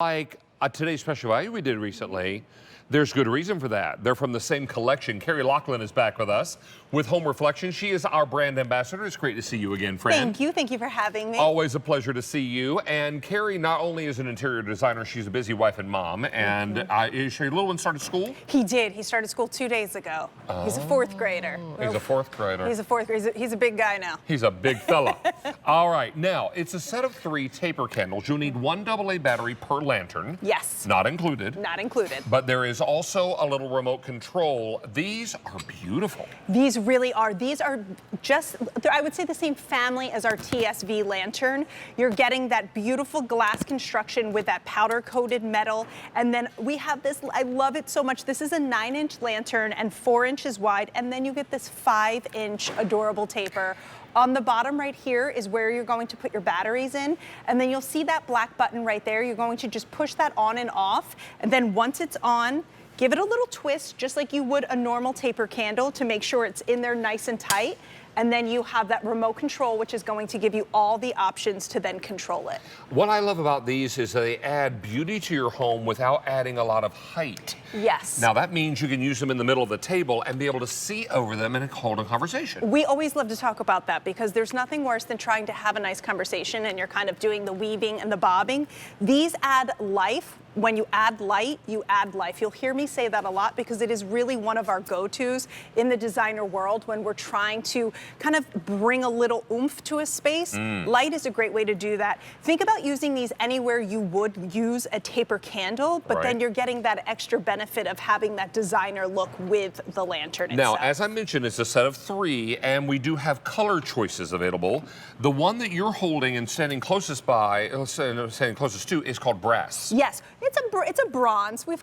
Like today's special value we did recently, there's good reason for that. They're from the same collection. Carrie Lachlan is back with us with Home Reflections. She is our brand ambassador. It's great to see you again, friend. Thank you for having me. Always a pleasure to see you. And Carrie not only is an interior designer, she's a busy wife and mom. And is your little one started school? He did. He started school 2 days ago. He's a fourth grader. He's a fourth grader. He's a fourth grader. He's a big guy now. He's a big fella. All right, now it's a set of 3 taper candles. You'll need 1 AA battery per lantern. Yes. Not included. Not included. But there is also a little remote control. These are beautiful. These really are. These are just, I would say, the same family as our TSV lantern. You're getting that beautiful glass construction with that powder coated metal. And then we have this, I love it so much. This is a 9-inch lantern and 4 inches wide. And then you get this 5-inch adorable taper. On the bottom right here is where you're going to put your batteries in. And then you'll see that black button right there. You're going to just push that on and off. And then once it's on, give it a little twist, just like you would a normal taper candle, to make sure it's in there nice and tight. And then you have that remote control, which is going to give you all the options to then control it. What I love about these is they add beauty to your home without adding a lot of height. Yes. Now that means you can use them in the middle of the table and be able to see over them and hold a conversation. We always love to talk about that because there's nothing worse than trying to have a nice conversation and you're kind of doing the weaving and the bobbing. These add life. When you add light, you add life. You'll hear me say that a lot because it is really one of our go-tos in the designer world when we're trying to kind of bring a little oomph to a space. Light is a great way to do that. Think about using these anywhere you would use a taper candle, but then you're getting that extra benefit of having that designer look with the lantern itself. Now, as I mentioned, it's a set of 3, and we do have color choices available. The one that you're holding and standing closest by, standing closest to, is called brass. Yes. It's a bronze. We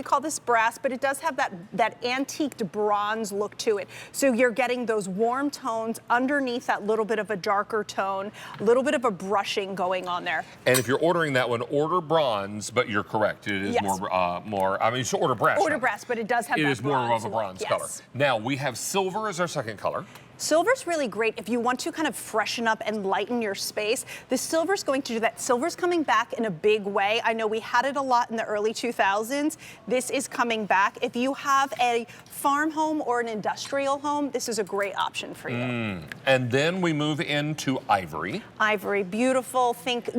call this brass, but it does have that antiqued bronze look to it. So you're getting those warm tones underneath that little bit of a darker tone, a little bit of a brushing going on there. And if you're ordering that one, order bronze, but you're correct. It is more. I mean, so order brass. Order brass, but it does have that It is more of a look. bronze color. Now we have silver as our second color. Silver's really great if you want to kind of freshen up and lighten your space. The silver's going to do that. Silver's coming back in a big way. I know we had it a lot in the early 2000s. This is coming back. If you have a farm home or an industrial home, this is a great option for you. And then we move into ivory. Ivory, beautiful. Think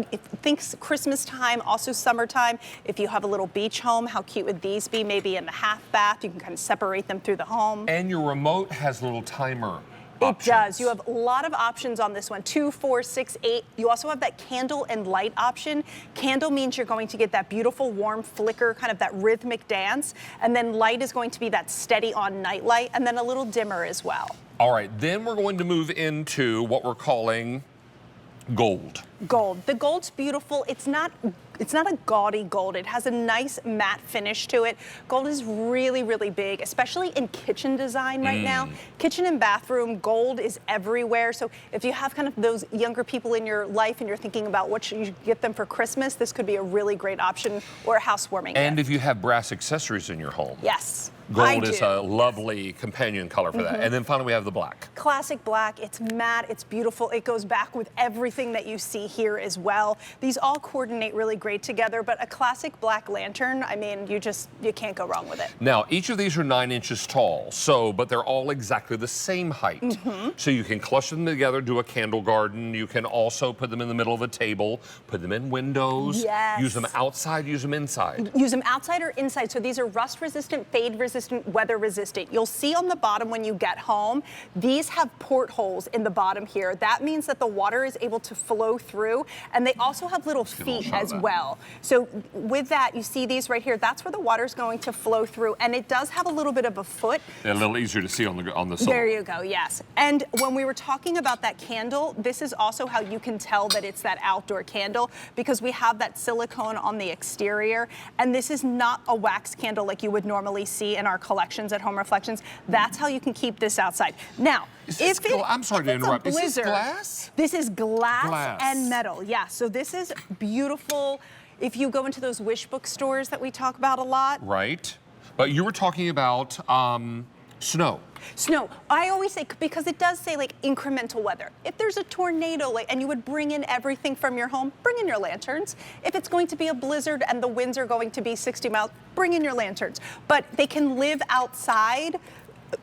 Christmas time, also summertime. If you have a little beach home, how cute would these be? Maybe in the half bath, you can kind of separate them through the home. And your remote has a little timer. It does. You have a lot of options on this one, 2, 4, 6, 8. You also have that candle and light option. Candle means you're going to get that beautiful warm flicker, kind of that rhythmic dance. And then light is going to be that steady on night light, and then a little dimmer as well. All right, then we're going to move into what we're calling gold. Gold. The gold's beautiful. It's not a gaudy gold. It has a nice matte finish to it. Gold is really, really big, especially in kitchen design right now. Kitchen and bathroom, gold is everywhere. So if you have kind of those younger people in your life and you're thinking about what should you get them for Christmas, this could be a really great option, or a housewarming And gift. if you have brass accessories in your home. Yes. Gold is a lovely companion color for that. And then finally we have the black. Classic black. It's matte. It's beautiful. It goes back with everything that you see here as well. These all coordinate really great together, but a classic black lantern, I mean, you can't go wrong with it. Now, each of these are 9 inches tall, but they're all exactly the same height. So you can cluster them together, do a candle garden. You can also put them in the middle of a table, put them in windows. Yes. Use them outside, use them inside. Use them outside or inside. So these are rust resistant, fade resistant, weather resistant. You'll see on the bottom when you get home, these have portholes in the bottom here. That means that the water is able to flow through, and they also have little feet as well. So with that, you see these right here, that's where the water is going to flow through, and it does have a little bit of a foot. A little easier to see on the sole. There you go, yes. And when we were talking about that candle, this is also how you can tell that it's that outdoor candle, because we have that silicone on the exterior, and this is not a wax candle like you would normally see in our collections at Home Reflections. That's how you can keep this outside. Now, I'm sorry to interrupt. Blizzard, is this glass? This is glass and metal, yeah. So this is beautiful. If you go into those wish book stores that we talk about a lot. Right. But you were talking about Snow. Snow. I always say, because it does say like incremental weather. If there's a tornado and you would bring in everything from your home, bring in your lanterns. If it's going to be a blizzard and the winds are going to be 60 miles, bring in your lanterns. But they can live outside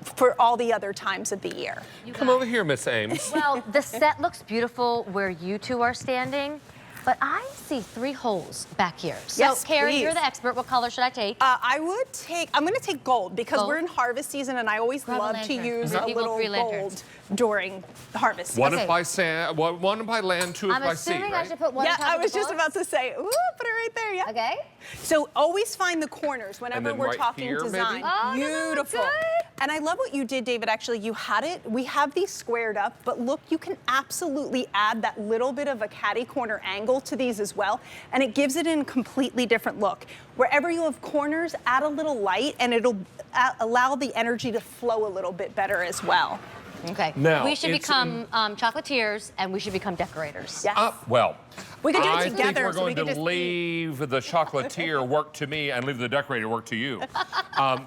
for all the other times of the year. Come over here, Miss Ames. Well, the set looks beautiful where you two are standing, but I see 3 holes back here. So, Yes, Carrie, please. you're the expert. What color should I take? I'm going to take gold because Gold? we're in harvest season and I always Grab a love to lantern. use Give a people little 3 gold lanterns. during the harvest One season. is by sand, one by land, 2 is I'm by sea, assuming I right? should put one Yeah, on top I of was the just books. about to say, ooh, put it right there, yeah. Okay. So always find the corners whenever then we're right talking here, maybe? design. Oh, Beautiful. no, good. And I love what you did, David. Actually, you had it. We have these squared up, but look, you can absolutely add that little bit of a catty corner angle to these as well, and it gives it a completely different look. Wherever you have corners, add a little light, and it'll allow the energy to flow a little bit better as well. Okay. Now, we should it's become chocolatiers and we should become decorators. Yes. Well, We could do it I together, think we're so we going could to just leave the chocolatier work to me and leave the decorator work to you.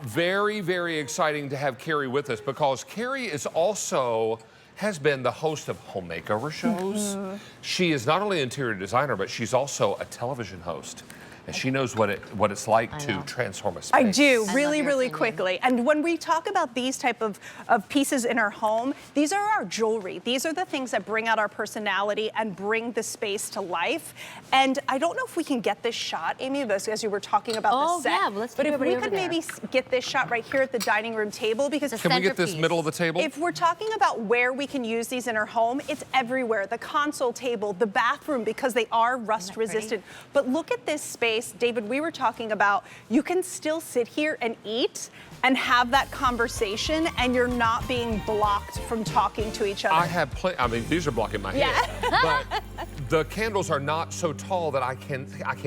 Very, very exciting to have Carrie with us because Carrie is also has been the host of home makeover shows. She is not only an interior designer, but she's also a television host. And she knows what it's like to transform a space. I do, I really, love your really opinion. quickly. And when we talk about these type of pieces in our home, these are our jewelry. These are the things that bring out our personality and bring the space to life. And I don't know if we can get this shot, Amy, as you were talking about the set. yeah, well, let's but take if we everybody could over maybe get this shot right here at the dining room table, because The Can we get this centerpiece. middle of the table? if we're talking about where we can use these in our home, it's everywhere. The console table, the bathroom, because they are rust resistant. But look at this space. David, we were talking about, you can still sit here and eat and have that conversation and you're not being blocked from talking to each other. I have I mean, these are blocking my head. But the candles are not so tall that I can't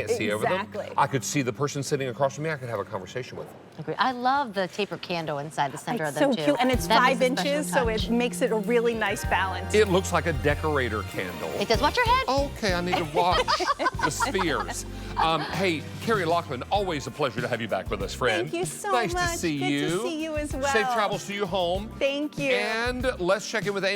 see over them. Exactly. I could see the person sitting across from me. I could have a conversation with them. Agree. I love the taper candle inside the center It's of them so too. cute, and it's That 5 is a special inches, so touch. it makes it a really nice balance. It looks like a decorator candle. It does. Watch your head. Okay, I need to watch the spheres. Hey, Carrie Lockman, always a pleasure to have you back with us, friend. Thank you so nice much. to see Good you. to see you as well. Safe travels to you home. Thank you. And let's check in with Amy.